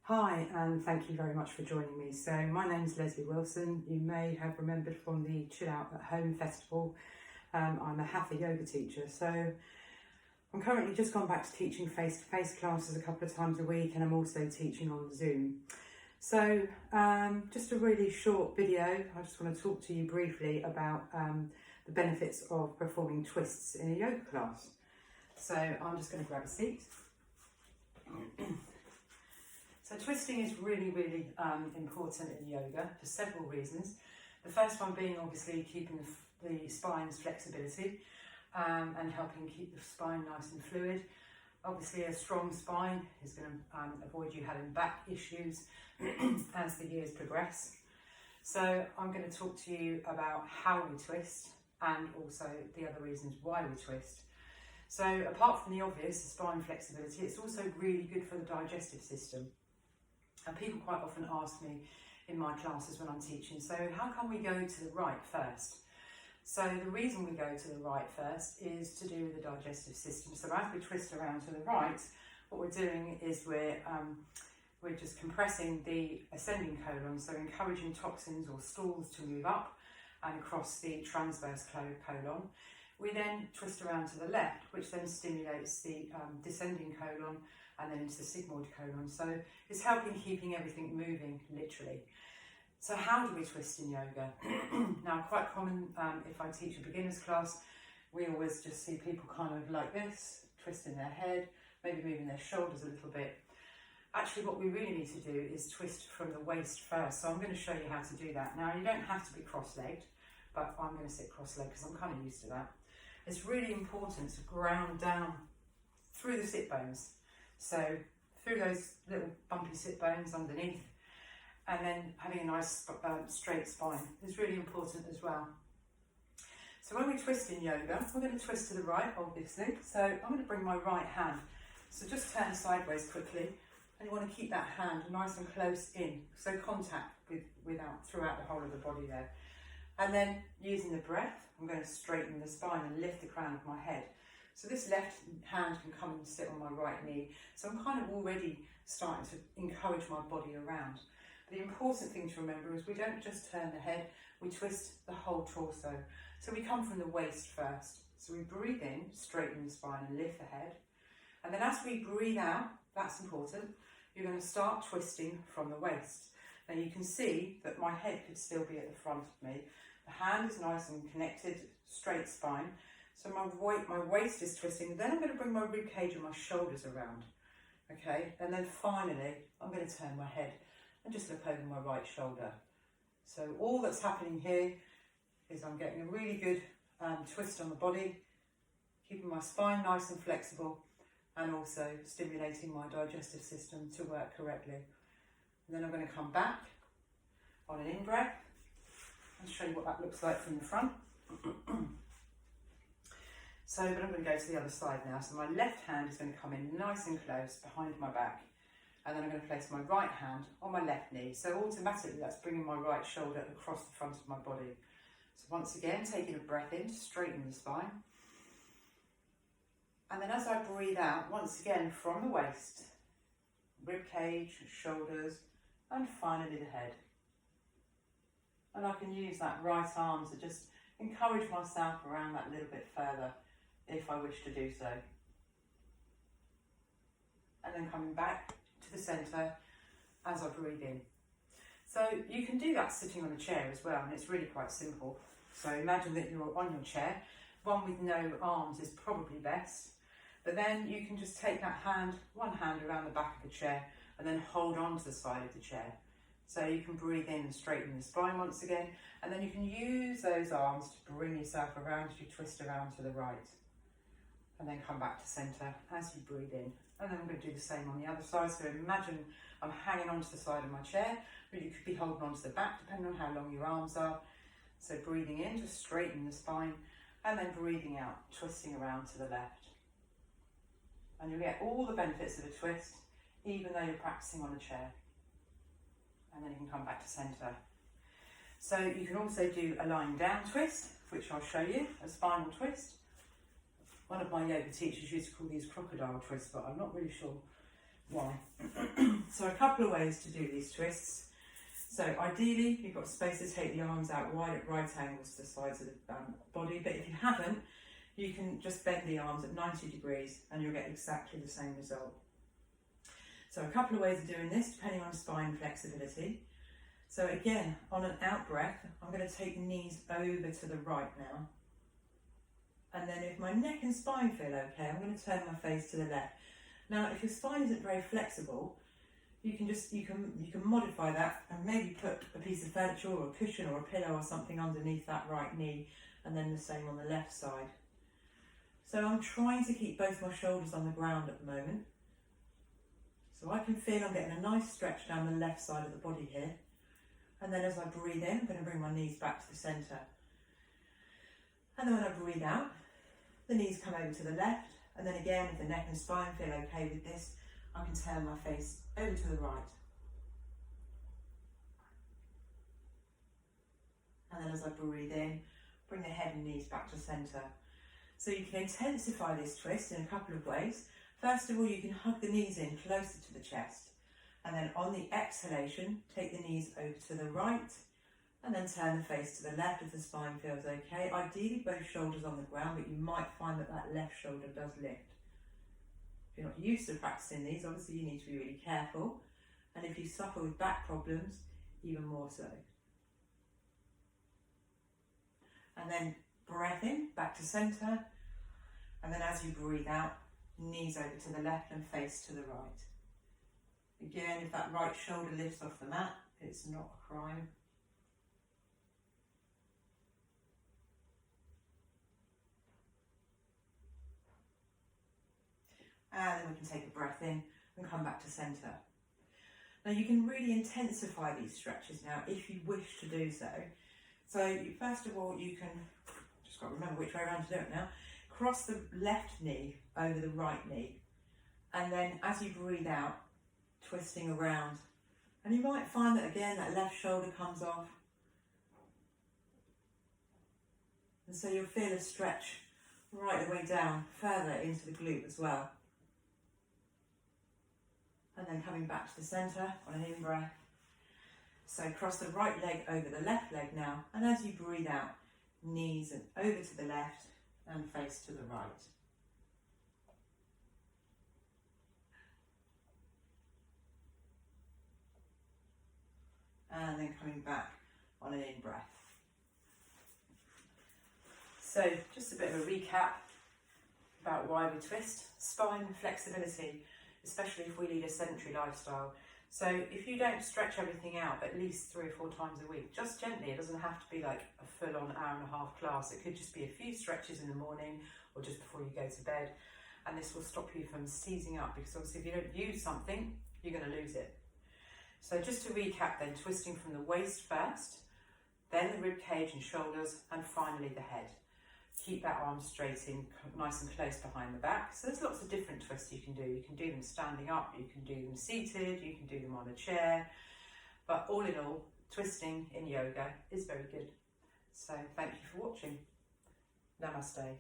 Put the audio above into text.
Hi, and thank you very much for joining me. So my name is Lesley Wilson. You may have remembered from the Chill Out at Home festival. I'm a Hatha yoga teacher. So I'm currently just gone back to teaching face-to-face classes a couple of times a week, and I'm also teaching on Zoom. So just a really short video. I just want to talk to you briefly about the benefits of performing twists in a yoga class. So I'm just going to grab a seat. So twisting is really important in yoga for several reasons. The first one being obviously keeping the spine's flexibility and helping keep the spine nice and fluid. Obviously a strong spine is going to avoid you having back issues as the years progress. So I'm going to talk to you about how we twist and also the other reasons why we twist. So apart from the obvious, the spine flexibility, it's also really good for the digestive system. And people quite often ask me in my classes when I'm teaching, so how can we go to the right first? So the reason we go to the right first is to do with the digestive system. So as we twist around to the right, what we're doing is we're just compressing the ascending colon, so encouraging toxins or stools to move up and across the transverse colon. We then twist around to the left, which then stimulates the descending colon and then into the sigmoid colon. So it's helping keeping everything moving, literally. So how do we twist in yoga? Now, quite common, if I teach a beginner's class, we always just see people kind of like this, twisting their head, maybe moving their shoulders a little bit. Actually, what we really need to do is twist from the waist first. So I'm going to show you how to do that. Now, you don't have to be cross-legged, but I'm going to sit cross-legged because I'm kind of used to that. It's really important to ground down through the sit bones. So through those little bumpy sit bones underneath, and then having a nice straight spine is really important as well. So when we twist in yoga, we're going to twist to the right, obviously. So I'm going to bring my right hand. So just turn sideways quickly, and you want to keep that hand nice and close in, so contact throughout the whole of the body there. And then using the breath, I'm going to straighten the spine and lift the crown of my head. So this left hand can come and sit on my right knee. So I'm kind of already starting to encourage my body around. The important thing to remember is we don't just turn the head, we twist the whole torso. So we come from the waist first. So we breathe in, straighten the spine and lift the head. And then as we breathe out, that's important, you're going to start twisting from the waist. Now you can see that my head could still be at the front of me. The hand is nice and connected, straight spine. So my waist is twisting. Then I'm going to bring my rib cage and my shoulders around. Okay, and then finally, I'm going to turn my head and just look over my right shoulder. So all that's happening here is I'm getting a really good twist on the body, keeping my spine nice and flexible, and also stimulating my digestive system to work correctly. And then I'm going to come back on an in-breath and show you what that looks like from the front. But I'm going to go to the other side now. So my left hand is going to come in nice and close behind my back. And then I'm going to place my right hand on my left knee. So automatically that's bringing my right shoulder across the front of my body. So once again, taking a breath in to straighten the spine. And then as I breathe out, once again from the waist, rib cage, shoulders, and finally the head. And I can use that right arm to just encourage myself around that little bit further if I wish to do so. And then coming back to the centre as I breathe in. So you can do that sitting on a chair as well, and it's really quite simple. So imagine that you're on your chair. One with no arms is probably best, but then you can just take that hand, one hand around the back of the chair, and then hold on to the side of the chair. So you can breathe in and straighten the spine once again, and then you can use those arms to bring yourself around as you twist around to the right. And then come back to centre as you breathe in. And then I'm going to do the same on the other side. So imagine I'm hanging onto the side of my chair, but you could be holding onto the back depending on how long your arms are. So breathing in, just straighten the spine, and then breathing out, twisting around to the left. And you'll get all the benefits of a twist, even though you're practicing on a chair. And then you can come back to centre. So you can also do a lying down twist, which I'll show you, a spinal twist. One of my yoga teachers used to call these crocodile twists, but I'm not really sure why. So a couple of ways to do these twists. So ideally, you've got space to take the arms out wide at right angles to the sides of the body, but if you haven't, you can just bend the arms at 90 degrees and you'll get exactly the same result. So a couple of ways of doing this, depending on spine flexibility. So again, on an out breath, I'm going to take the knees over to the right now. And then if my neck and spine feel okay, I'm going to turn my face to the left. Now, if your spine isn't very flexible, you can modify that and maybe put a piece of furniture or a cushion or a pillow or something underneath that right knee, and then the same on the left side. So I'm trying to keep both my shoulders on the ground at the moment. So I can feel I'm getting a nice stretch down the left side of the body here. And then as I breathe in, I'm going to bring my knees back to the centre. And then when I breathe out, the knees come over to the left. And then again, if the neck and spine feel okay with this, I can turn my face over to the right. And then as I breathe in, bring the head and knees back to centre. So you can intensify this twist in a couple of ways. First of all, you can hug the knees in closer to the chest. And then on the exhalation, take the knees over to the right and then turn the face to the left if the spine feels okay. Ideally, both shoulders on the ground, but you might find that that left shoulder does lift. If you're not used to practicing these, obviously you need to be really careful. And if you suffer with back problems, even more so. And then breath in, back to centre. And then as you breathe out, knees over to the left and face to the right. Again, if that right shoulder lifts off the mat, it's not a crime. And then we can take a breath in and come back to centre. Now you can really intensify these stretches now if you wish to do so. So first of all, you can, just got to remember which way around to do it now, cross the left knee over the right knee. And then as you breathe out, twisting around. And you might find that again, that left shoulder comes off. And so you'll feel a stretch right the way down, further into the glute as well. And then coming back to the centre on an in-breath. So cross the right leg over the left leg now. And as you breathe out, knees and over to the left and face to the right. And then coming back on an in-breath. So just a bit of a recap about why we twist. Spine flexibility, especially if we lead a sedentary lifestyle. So if you don't stretch everything out at least 3 or 4 times a week, just gently, it doesn't have to be like a full-on hour-and-a-half class. It could just be a few stretches in the morning or just before you go to bed. And this will stop you from seizing up, because obviously if you don't use something, you're going to lose it. So just to recap then, twisting from the waist first, then the rib cage and shoulders, and finally the head. Keep that arm straight in, nice and close behind the back. So there's lots of different twists you can do. You can do them standing up, you can do them seated, you can do them on a chair. But all in all, twisting in yoga is very good. So thank you for watching. Namaste.